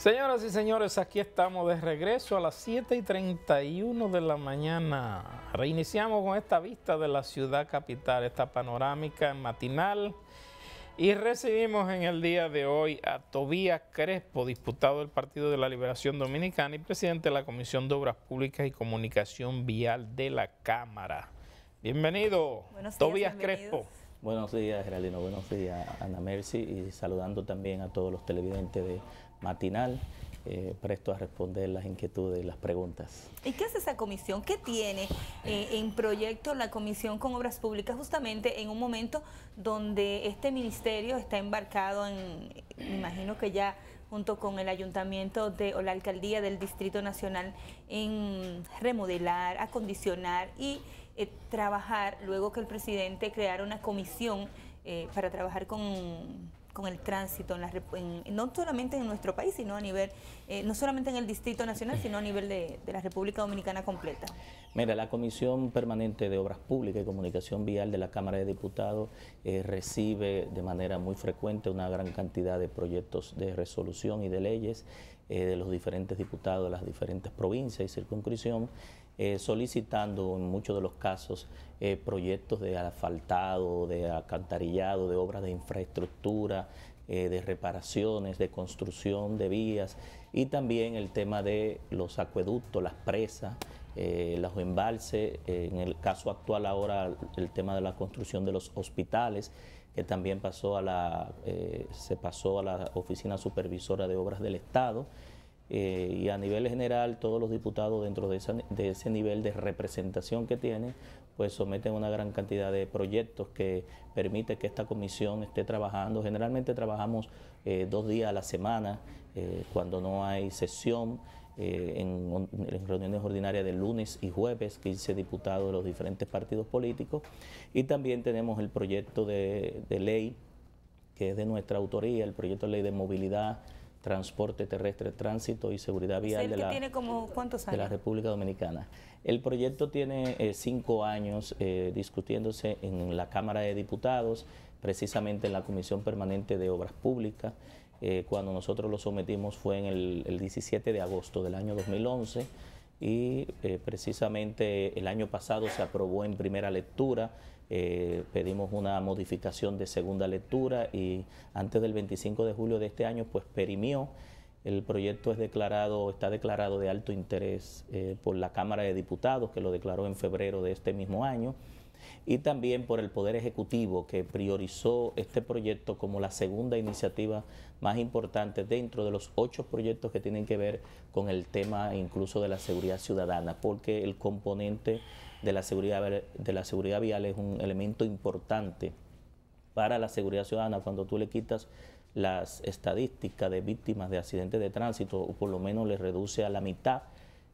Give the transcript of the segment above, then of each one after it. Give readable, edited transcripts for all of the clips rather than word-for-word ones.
Señoras y señores, aquí estamos de regreso a las 7:31 de la mañana. Reiniciamos con esta vista de la ciudad capital, esta panorámica matinal. Y recibimos en el día de hoy a Tobías Crespo, diputado del Partido de la Liberación Dominicana y presidente de la Comisión de Obras Públicas y Comunicación Vial de la Cámara. Bienvenido, Tobías Crespo. Buenos días, Geraldino. Buenos días, Ana Mercy. Y saludando también a todos los televidentes de Matinal, presto a responder las inquietudes y las preguntas. ¿Y qué hace esa comisión? ¿Qué tiene en proyecto la Comisión con Obras Públicas justamente en un momento donde este ministerio está embarcado en, me imagino que ya junto con el ayuntamiento o la alcaldía del Distrito Nacional, en remodelar, acondicionar y trabajar, luego que el presidente creara una comisión para trabajar con el tránsito, no solamente en nuestro país, sino a nivel, no solamente en el Distrito Nacional, sino a nivel de la República Dominicana completa? Mira, la Comisión Permanente de Obras Públicas y Comunicación Vial de la Cámara de Diputados recibe de manera muy frecuente una gran cantidad de proyectos de resolución y de leyes de los diferentes diputados de las diferentes provincias y circunscripción, solicitando en muchos de los casos proyectos de asfaltado, de alcantarillado, de obras de infraestructura, de reparaciones, de construcción de vías y también el tema de los acueductos, las presas, los embalses, en el caso actual ahora el tema de la construcción de los hospitales, que también se pasó a la Oficina Supervisora de Obras del Estado. Y a nivel general todos los diputados dentro de ese nivel de representación que tienen, pues someten una gran cantidad de proyectos que permite que esta comisión esté trabajando. Generalmente trabajamos 2 días a la semana, cuando no hay sesión, en reuniones ordinarias de lunes y jueves, 15 diputados de los diferentes partidos políticos. Y también tenemos el proyecto de ley que es de nuestra autoría, el proyecto de ley de movilidad, transporte terrestre, tránsito y seguridad vial de la República Dominicana. El proyecto tiene 5 años discutiéndose en la Cámara de Diputados, precisamente en la Comisión Permanente de Obras Públicas. Cuando nosotros lo sometimos fue en el 17 de agosto del año 2011 y precisamente el año pasado se aprobó en primera lectura. Pedimos una modificación de segunda lectura y antes del 25 de julio de este año pues perimió. El proyecto está declarado de alto interés por la Cámara de Diputados, que lo declaró en febrero de este mismo año, y también por el Poder Ejecutivo, que priorizó este proyecto como la segunda iniciativa más importante dentro de los 8 proyectos que tienen que ver con el tema incluso de la seguridad ciudadana, porque el componente de la seguridad vial es un elemento importante para la seguridad ciudadana. Cuando tú le quitas las estadísticas de víctimas de accidentes de tránsito, o por lo menos le reduce a la mitad,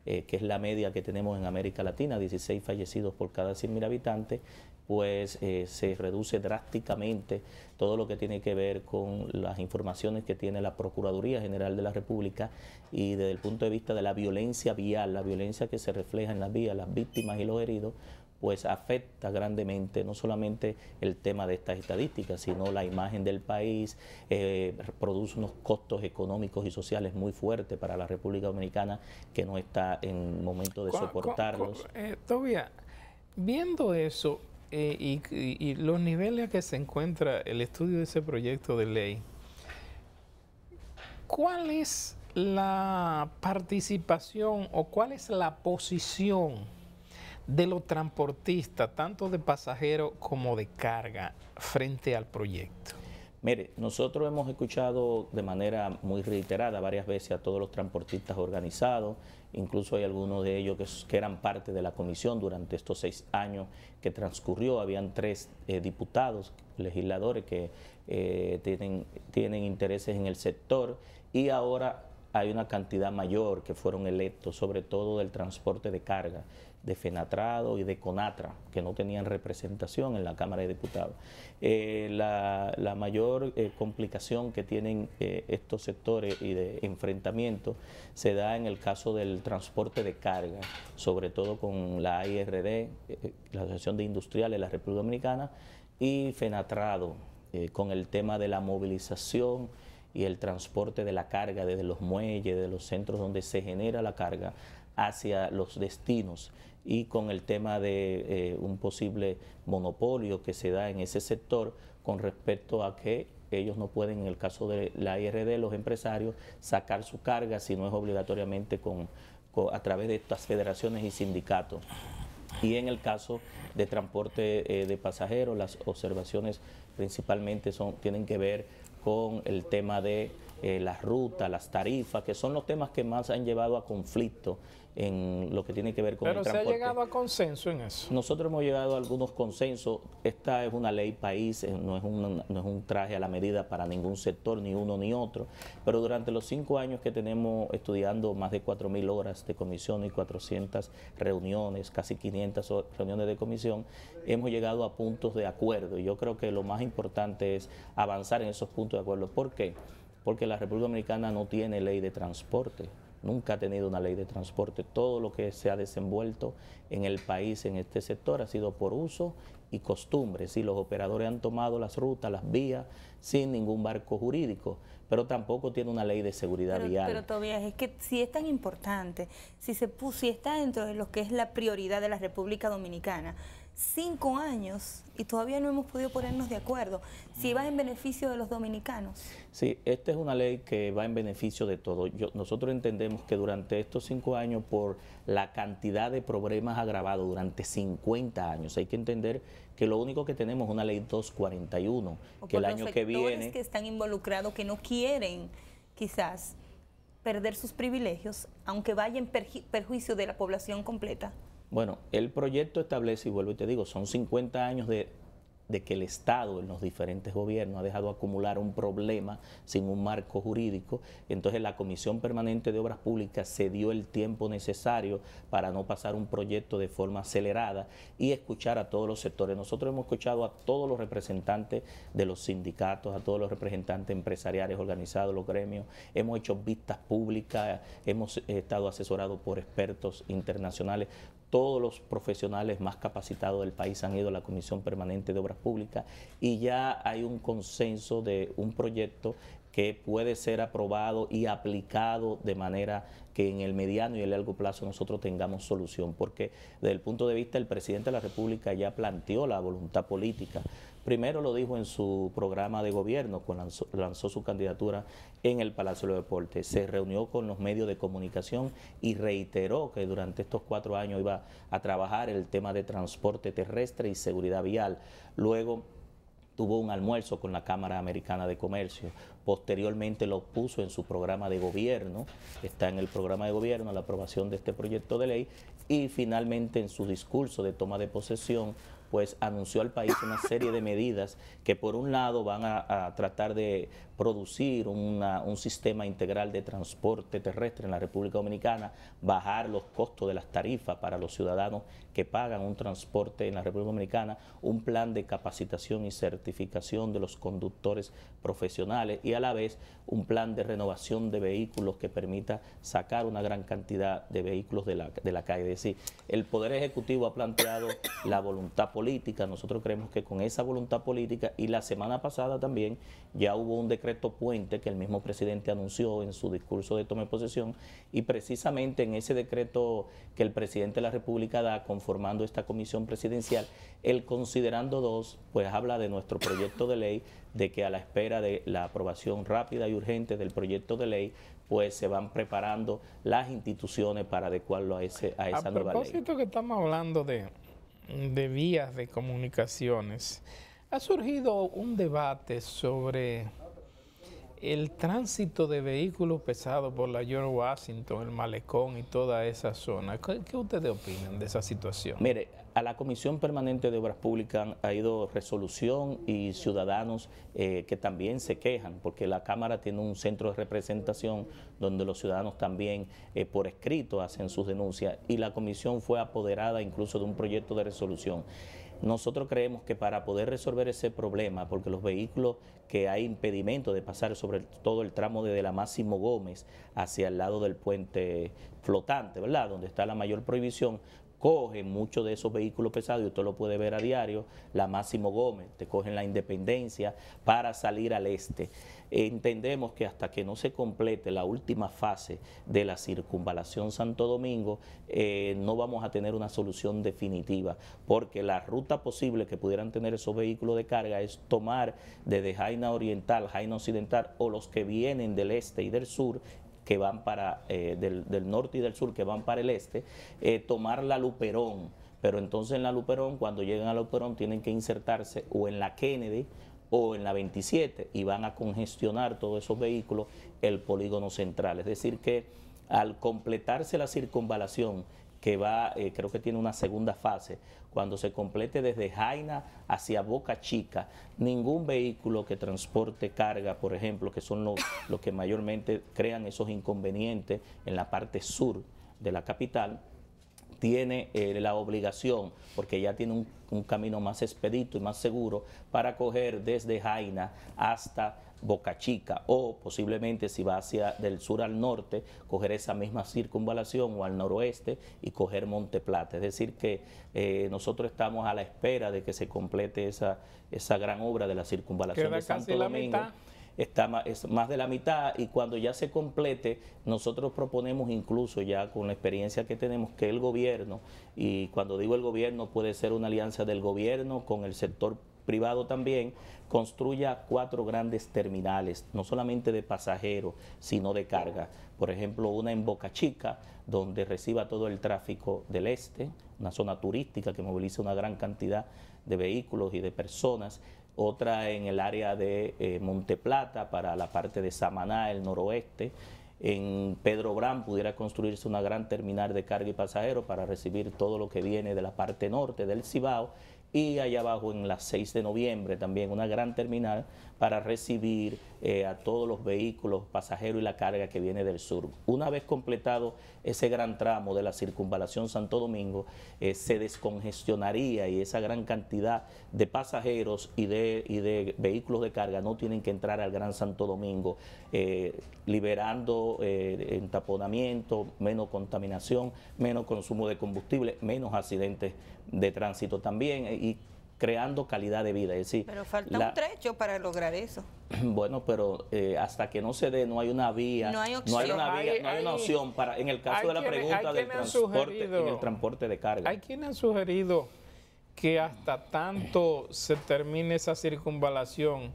que es la media que tenemos en América Latina, 16 fallecidos por cada 100.000 habitantes, pues se reduce drásticamente todo lo que tiene que ver con las informaciones que tiene la Procuraduría General de la República, y desde el punto de vista de la violencia vial, la violencia que se refleja en las vías, las víctimas y los heridos, pues afecta grandemente no solamente el tema de estas estadísticas, sino la imagen del país, produce unos costos económicos y sociales muy fuertes para la República Dominicana, que no está en momento de soportarlos. Tobías, viendo eso y los niveles a que se encuentra el estudio de ese proyecto de ley, ¿cuál es la participación o cuál es la posición de los transportistas, tanto de pasajeros como de carga, frente al proyecto? Mire, nosotros hemos escuchado de manera muy reiterada varias veces a todos los transportistas organizados, incluso hay algunos de ellos que eran parte de la comisión durante estos 6 años que transcurrió. Habían 3 diputados, legisladores que tienen intereses en el sector, y ahora hay una cantidad mayor que fueron electos, sobre todo del transporte de carga, de Fenatrado y de Conatra, que no tenían representación en la Cámara de Diputados. La mayor complicación que tienen estos sectores y de enfrentamiento se da en el caso del transporte de carga, sobre todo con la AIRD, la Asociación de Industriales de la República Dominicana, y Fenatrado, con el tema de la movilización y el transporte de la carga desde los muelles, de los centros donde se genera la carga hacia los destinos, y con el tema de un posible monopolio que se da en ese sector con respecto a que ellos no pueden, en el caso de la IRD, los empresarios, sacar su carga si no es obligatoriamente a través de estas federaciones y sindicatos. Y en el caso de transporte de pasajeros, las observaciones principalmente tienen que ver con el tema de las rutas, las tarifas, que son los temas que más han llevado a conflicto en lo que tiene que ver con el transporte. Pero se ha llegado a consenso en eso. Nosotros hemos llegado a algunos consensos. Esta es una ley país, no es un traje a la medida para ningún sector, ni uno ni otro. Pero durante los 5 años que tenemos estudiando más de 4.000 horas de comisión y 400 reuniones, casi 500 reuniones de comisión, hemos llegado a puntos de acuerdo. Y yo creo que lo más importante es avanzar en esos puntos de acuerdo. ¿Por qué? Porque la República Dominicana no tiene ley de transporte. Nunca ha tenido una ley de transporte. Todo lo que se ha desenvuelto en el país en este sector ha sido por uso y costumbre. Sí, los operadores han tomado las rutas, las vías, sin ningún marco jurídico, pero tampoco tiene una ley de seguridad vial. Pero Tobías, es que si es tan importante, si está dentro de lo que es la prioridad de la República Dominicana, 5 años y todavía no hemos podido ponernos de acuerdo, si va en beneficio de los dominicanos. Sí, esta es una ley que va en beneficio de todos. Nosotros entendemos que durante estos 5 años, por la cantidad de problemas agravados durante 50 años, hay que entender que lo único que tenemos es una ley 241, que el año que viene... Los que están involucrados, que no quieren quizás perder sus privilegios, aunque vaya en perjuicio de la población completa. Bueno, el proyecto establece, y vuelvo y te digo, son 50 años de que el Estado en los diferentes gobiernos ha dejado acumular un problema sin un marco jurídico. Entonces la Comisión Permanente de Obras Públicas se dio el tiempo necesario para no pasar un proyecto de forma acelerada y escuchar a todos los sectores. Nosotros hemos escuchado a todos los representantes de los sindicatos, a todos los representantes empresariales organizados, los gremios, hemos hecho vistas públicas, hemos estado asesorados por expertos internacionales. Todos los profesionales más capacitados del país han ido a la Comisión Permanente de Obras Públicas y ya hay un consenso de un proyecto que puede ser aprobado y aplicado de manera que en el mediano y el largo plazo nosotros tengamos solución, porque desde el punto de vista del presidente de la República ya planteó la voluntad política. Primero lo dijo en su programa de gobierno, cuando lanzó su candidatura en el Palacio de los Deportes. Se reunió con los medios de comunicación y reiteró que durante estos 4 años iba a trabajar el tema de transporte terrestre y seguridad vial. Luego tuvo un almuerzo con la Cámara Americana de Comercio. Posteriormente lo puso en su programa de gobierno, está en el programa de gobierno la aprobación de este proyecto de ley, y finalmente en su discurso de toma de posesión pues anunció al país una serie de medidas que por un lado van a tratar de producir un sistema integral de transporte terrestre en la República Dominicana, bajar los costos de las tarifas para los ciudadanos que pagan un transporte en la República Dominicana, un plan de capacitación y certificación de los conductores profesionales y a la vez un plan de renovación de vehículos que permita sacar una gran cantidad de vehículos de la calle. Es decir, el Poder Ejecutivo ha planteado la voluntad política. Nosotros creemos que con esa voluntad política, y la semana pasada también ya hubo un decreto puente que el mismo presidente anunció en su discurso de toma de posesión, y precisamente en ese decreto que el presidente de la República da conformando esta comisión presidencial, el considerando 2, pues habla de nuestro proyecto de ley, de que a la espera de la aprobación rápida y urgente del proyecto de ley, pues se van preparando las instituciones para adecuarlo a esa nueva ley. A propósito que estamos hablando de vías de comunicaciones, ha surgido un debate sobre el tránsito de vehículos pesados por la George Washington, el Malecón y toda esa zona. ¿Qué ustedes opinan de esa situación? Mire, a la Comisión Permanente de Obras Públicas ha ido resolución y ciudadanos que también se quejan, porque la Cámara tiene un centro de representación donde los ciudadanos también por escrito hacen sus denuncias, y la Comisión fue apoderada incluso de un proyecto de resolución. Nosotros creemos que para poder resolver ese problema, porque los vehículos que hay impedimento de pasar sobre todo el tramo desde la Máximo Gómez hacia el lado del puente flotante, ¿verdad?, donde está la mayor prohibición, cogen muchos de esos vehículos pesados, y usted lo puede ver a diario, la Máximo Gómez, te cogen la Independencia para salir al este. Entendemos que hasta que no se complete la última fase de la circunvalación Santo Domingo, no vamos a tener una solución definitiva, porque la ruta posible que pudieran tener esos vehículos de carga es tomar desde Jaina Oriental, Jaina Occidental, o los que vienen del este y del sur, que van para, del norte y del sur, que van para el este, tomar la Luperón. Pero entonces en la Luperón, cuando llegan a la Luperón, tienen que insertarse o en la Kennedy o en la 27, y van a congestionar todos esos vehículos el polígono central. Es decir que al completarse la circunvalación, que va, creo que tiene una segunda fase, cuando se complete desde Jaina hacia Boca Chica, ningún vehículo que transporte carga, por ejemplo, que son los que mayormente crean esos inconvenientes en la parte sur de la capital, tiene la obligación, porque ya tiene un camino más expedito y más seguro, para coger desde Jaina hasta Boca Chica, o posiblemente si va hacia del sur al norte, coger esa misma circunvalación, o al noroeste y coger Monte Plata. Es decir que nosotros estamos a la espera de que se complete esa gran obra de la circunvalación de Santo Domingo. Es más de la mitad, y cuando ya se complete, nosotros proponemos, incluso ya con la experiencia que tenemos, que el gobierno, y cuando digo el gobierno puede ser una alianza del gobierno con el sector privado también, construya 4 grandes terminales, no solamente de pasajeros, sino de carga. Por ejemplo, una en Boca Chica, donde reciba todo el tráfico del este, una zona turística que moviliza una gran cantidad de vehículos y de personas. Otra en el área de Monte Plata, para la parte de Samaná, el noroeste. En Pedro Brán pudiera construirse una gran terminal de carga y pasajeros para recibir todo lo que viene de la parte norte del Cibao. Y allá abajo en la 6 de noviembre también una gran terminal para recibir a todos los vehículos, pasajeros y la carga que viene del sur. Una vez completado ese gran tramo de la circunvalación Santo Domingo, se descongestionaría, y esa gran cantidad de pasajeros y de vehículos de carga no tienen que entrar al Gran Santo Domingo, liberando entaponamiento, menos contaminación, menos consumo de combustible, menos accidentes de tránsito también, y creando calidad de vida. Es decir, pero falta un trecho para lograr eso. Bueno, pero hasta que no se dé, no hay una vía, no hay opción. No hay una opción para, en el caso de la pregunta del transporte, en el transporte de carga. Hay quienes han sugerido que hasta tanto se termine esa circunvalación,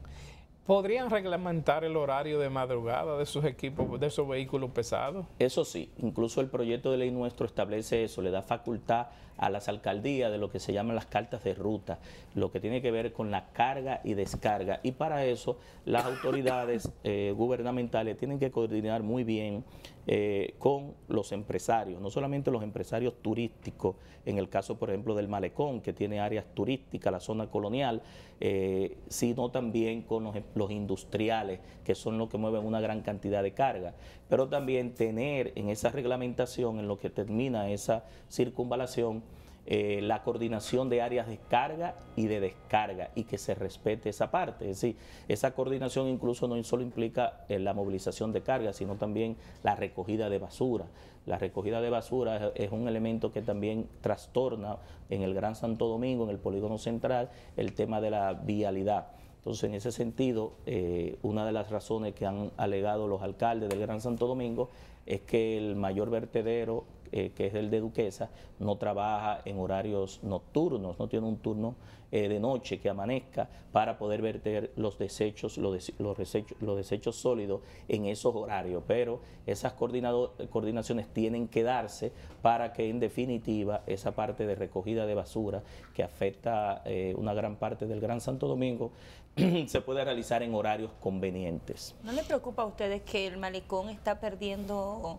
¿podrían reglamentar el horario de madrugada de esos equipos, de esos vehículos pesados? Eso sí, incluso el proyecto de ley nuestro establece eso, le da facultad a las alcaldías de lo que se llaman las cartas de ruta, lo que tiene que ver con la carga y descarga, y para eso las autoridades gubernamentales tienen que coordinar muy bien con los empresarios, no solamente los empresarios turísticos, en el caso por ejemplo del Malecón, que tiene áreas turísticas, la zona colonial, sino también con los industriales, que son los que mueven una gran cantidad de carga, pero también tener en esa reglamentación, en lo que termina esa circunvalación, la coordinación de áreas de carga y de descarga, y que se respete esa parte. Es decir, esa coordinación incluso no solo implica la movilización de carga, sino también la recogida de basura. La recogida de basura es un elemento que también trastorna en el Gran Santo Domingo, en el polígono central, el tema de la vialidad. Entonces, en ese sentido, una de las razones que han alegado los alcaldes del Gran Santo Domingo es que el mayor vertedero, que es el de Duquesa, no trabaja en horarios nocturnos, no tiene un turno de noche que amanezca para poder verter los desechos sólidos en esos horarios, pero esas coordinaciones tienen que darse para que en definitiva esa parte de recogida de basura que afecta una gran parte del Gran Santo Domingo se puede realizar en horarios convenientes. ¿No le preocupa a ustedes que el Malecón está perdiendo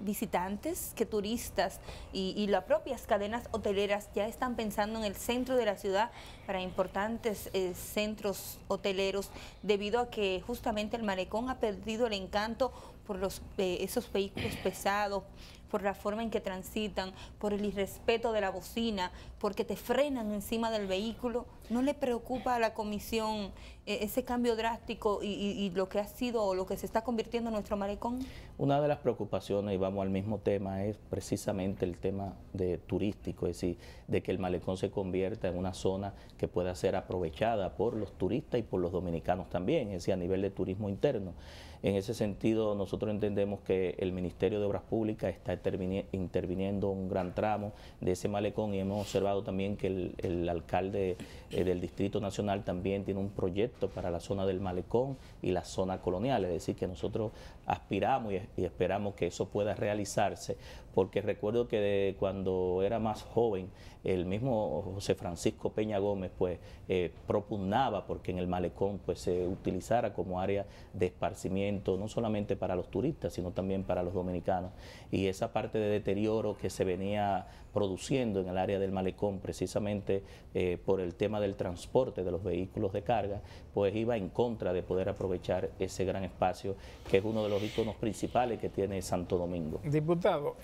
visitantes, que turistas y las propias cadenas hoteleras ya están pensando en el centro de la ciudad para importantes centros hoteleros, debido a que justamente el Malecón ha perdido el encanto por esos vehículos pesados, por la forma en que transitan, por el irrespeto de la bocina, porque te frenan encima del vehículo. ¿No le preocupa a la comisión ese cambio drástico y lo que ha sido o lo que se está convirtiendo en nuestro malecón? Una de las preocupaciones, y vamos al mismo tema, es precisamente el tema turístico, es decir, de que el malecón se convierta en una zona que pueda ser aprovechada por los turistas y por los dominicanos también, es decir, a nivel de turismo interno. En ese sentido, nosotros entendemos que el Ministerio de Obras Públicas está interviniendo un gran tramo de ese malecón, y hemos observado también que el alcalde del Distrito Nacional también tiene un proyecto para la zona del malecón y la zona colonial, es decir, que nosotros aspiramos y esperamos que eso pueda realizarse, porque recuerdo que cuando era más joven, el mismo José Francisco Peña Gómez pues propugnaba porque en el malecón pues se utilizara como área de esparcimiento, no solamente para los turistas, sino también para los dominicanos, y esa parte de deterioro que se venía produciendo en el área del malecón, precisamente por el tema del transporte de los vehículos de carga, pues iba en contra de poder aprovechar ese gran espacio que es uno de los iconos principales que tiene Santo Domingo. Diputado,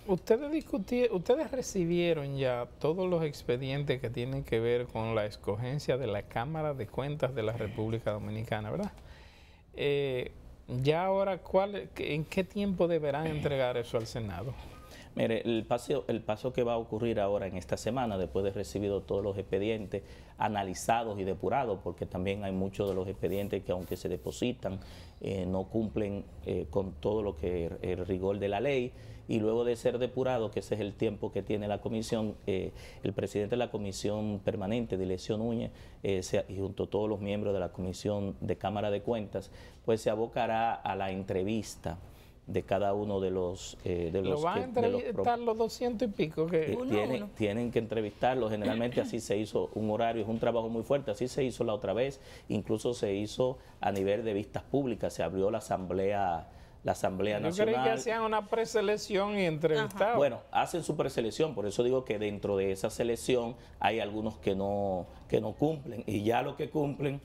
ustedes recibieron ya todos los expedientes que tienen que ver con la escogencia de la Cámara de Cuentas de la República Dominicana, ¿verdad? Ya ahora, ¿en qué tiempo deberán entregar eso al Senado? Mire, el paso que va a ocurrir ahora en esta semana, después de recibido todos los expedientes analizados y depurados, porque también hay muchos de los expedientes que aunque se depositan, no cumplen con todo lo que el rigor de la ley, y luego de ser depurado, que ese es el tiempo que tiene la comisión, el presidente de la Comisión Permanente, Dilecio Núñez, y junto a todos los miembros de la Comisión de Cámara de Cuentas, pues se abocará a la entrevista de cada uno de los... ¿Lo van a entrevistar los 200 y pico? Tienen que entrevistarlo, generalmente así se hizo un horario, es un trabajo muy fuerte, así se hizo la otra vez, incluso se hizo a nivel de vistas públicas, se abrió la Asamblea Nacional. Yo creí que hacían una preselección y entrevistaban. Bueno, hacen su preselección, por eso digo que dentro de esa selección hay algunos que no cumplen, y ya los que cumplen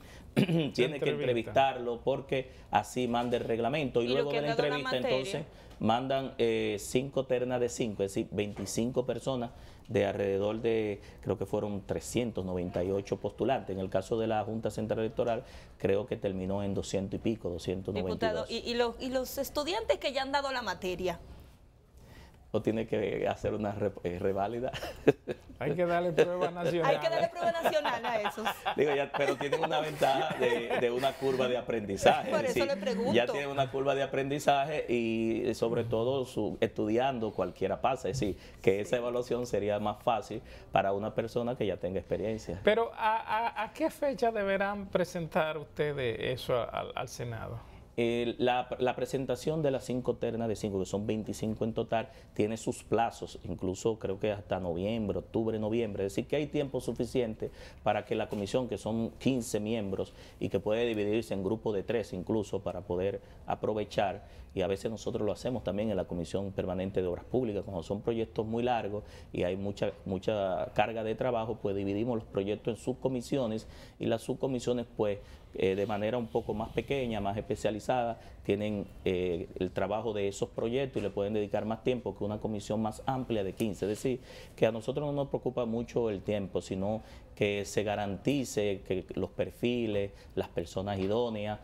tienen que entrevistarlo porque así manda el reglamento, y luego de la entrevista entonces mandan 5 ternas de 5, es decir, 25 personas de alrededor de, creo que fueron 398 postulantes. En el caso de la Junta Central Electoral, creo que terminó en 200 y pico, 292. Diputado, ¿y los estudiantes que ya han dado la materia? ¿O tiene que hacer una reválida? Hay que darle prueba nacional. Hay que darle prueba nacional a esos. Digo, pero tienen una ventaja de una curva de aprendizaje. Por eso le pregunto. Ya tienen una curva de aprendizaje y sobre todo estudiando cualquiera pasa. Es decir, que esa evaluación sería más fácil para una persona que ya tenga experiencia. Pero ¿a qué fecha deberán presentar ustedes eso al Senado? La presentación de las 5 ternas de 5, que son 25 en total, tiene sus plazos, incluso creo que hasta noviembre, octubre, noviembre. Es decir, que hay tiempo suficiente para que la comisión, que son 15 miembros y que puede dividirse en grupos de 3 incluso, para poder aprovechar, y a veces nosotros lo hacemos también en la Comisión Permanente de Obras Públicas, cuando son proyectos muy largos y hay mucha carga de trabajo, pues dividimos los proyectos en subcomisiones, y las subcomisiones pues de manera un poco más pequeña, más especializada, tienen el trabajo de esos proyectos y le pueden dedicar más tiempo que una comisión más amplia de 15. Es decir, que a nosotros no nos preocupa mucho el tiempo, sino que se garantice que los perfiles, las personas idóneas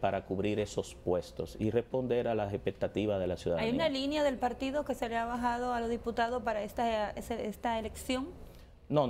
para cubrir esos puestos y responder a las expectativas de la ciudadanía. ¿Hay una línea del partido que se le ha bajado a los diputados para esta elección? No,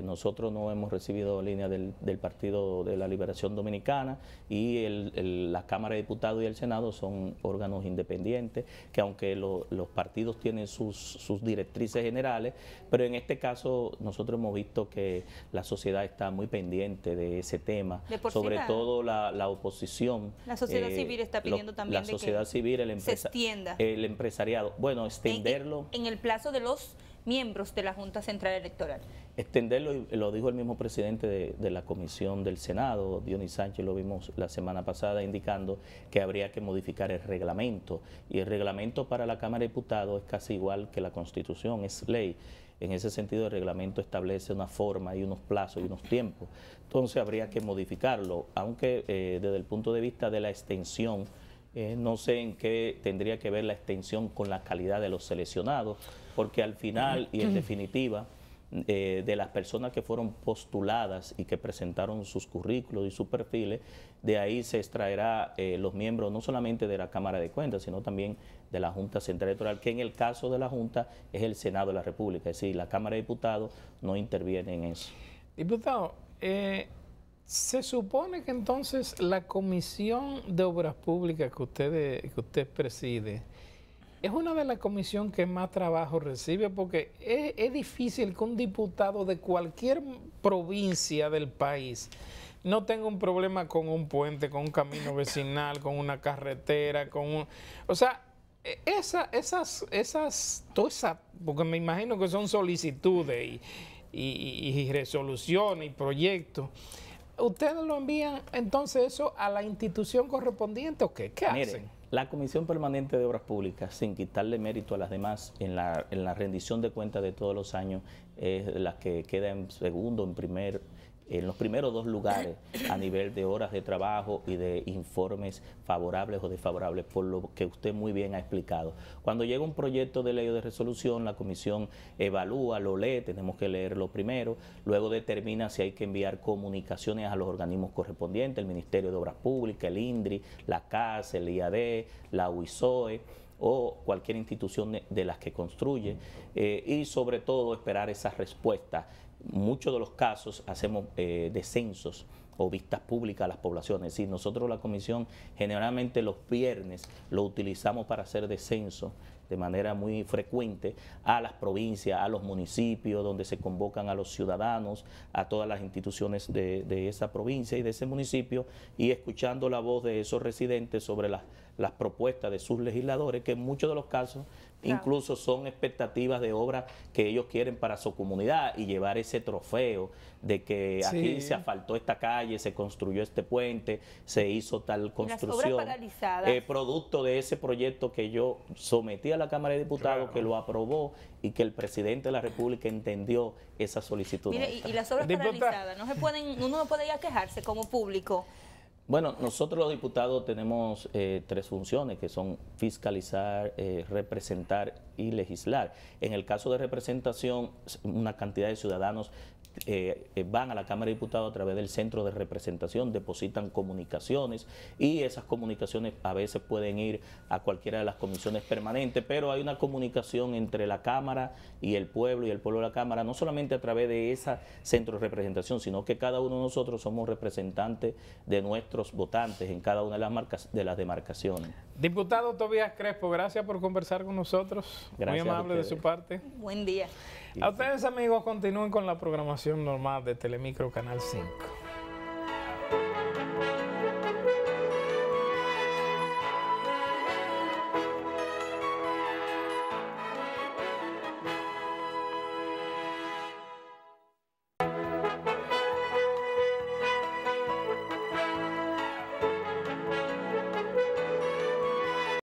nosotros no hemos recibido línea del Partido de la Liberación Dominicana, y la Cámara de Diputados y el Senado son órganos independientes, que aunque los partidos tienen sus directrices generales, pero en este caso nosotros hemos visto que la sociedad está muy pendiente de ese tema, sobre todo la oposición. La sociedad civil está pidiendo también de que se extienda el empresariado. Bueno, extenderlo. En el plazo de los miembros de la Junta Central Electoral. Extenderlo, y lo dijo el mismo presidente de la Comisión del Senado, Dionis Sánchez, lo vimos la semana pasada, indicando que habría que modificar el reglamento, y el reglamento para la Cámara de Diputados es casi igual que la Constitución, es ley. En ese sentido, el reglamento establece una forma y unos plazos y unos tiempos. Entonces habría que modificarlo, aunque desde el punto de vista de la extensión, No sé en qué tendría que ver la extensión con la calidad de los seleccionados, porque al final y en definitiva, de las personas que fueron postuladas y que presentaron sus currículos y sus perfiles, de ahí se extraerá los miembros no solamente de la Cámara de Cuentas, sino también de la Junta Central Electoral, que en el caso de la Junta es el Senado de la República, es decir, la Cámara de Diputados no interviene en eso. Diputado, se supone que entonces la Comisión de Obras Públicas que usted preside es una de las comisiones que más trabajo recibe, porque es difícil que un diputado de cualquier provincia del país no tenga un problema con un puente, con un camino vecinal, con una carretera, o sea, porque me imagino que son solicitudes y resoluciones y proyectos. ¿Ustedes lo envían entonces eso a la institución correspondiente o qué? ¿Qué hacen? La Comisión Permanente de Obras Públicas, sin quitarle mérito a las demás, en la rendición de cuentas de todos los años, es la que queda en segundo, en los primeros 2 lugares a nivel de horas de trabajo y de informes favorables o desfavorables, por lo que usted muy bien ha explicado. Cuando llega un proyecto de ley o de resolución, la comisión evalúa, lo lee, tenemos que leerlo primero, luego determina si hay que enviar comunicaciones a los organismos correspondientes, el Ministerio de Obras Públicas, el INDRI, la CAS, el IAD, la UISOE, o cualquier institución de las que construye, y sobre todo esperar esas respuestas. Muchos de los casos hacemos descensos o vistas públicas a las poblaciones. Sí, nosotros la comisión generalmente los viernes lo utilizamos para hacer descensos de manera muy frecuente a las provincias, a los municipios, donde se convocan a los ciudadanos, a todas las instituciones de esa provincia y de ese municipio, y escuchando la voz de esos residentes sobre las propuestas de sus legisladores, que en muchos de los casos incluso son expectativas de obras que ellos quieren para su comunidad y llevar ese trofeo de que aquí se asfaltó esta calle, se construyó este puente, se hizo tal construcción. Las obras paralizadas. Producto de ese proyecto que yo sometí a la Cámara de Diputados, que lo aprobó y que el presidente de la República entendió esa solicitud. Mire, y las obras paralizadas, uno no puede ir a quejarse como público. Bueno, nosotros los diputados tenemos 3 funciones, que son fiscalizar, representar y legislar. En el caso de representación, una cantidad de ciudadanos van a la Cámara de Diputados a través del centro de representación, depositan comunicaciones, y esas comunicaciones a veces pueden ir a cualquiera de las comisiones permanentes, pero hay una comunicación entre la Cámara y el pueblo de la Cámara, no solamente a través de ese centro de representación, sino que cada uno de nosotros somos representantes de nuestros votantes en cada una de las demarcaciones. Diputado Tobías Crespo, gracias por conversar con nosotros. Gracias. Muy amable de su parte. Buen día. A ustedes, amigos, continúen con la programación normal de Telemicro Canal 5.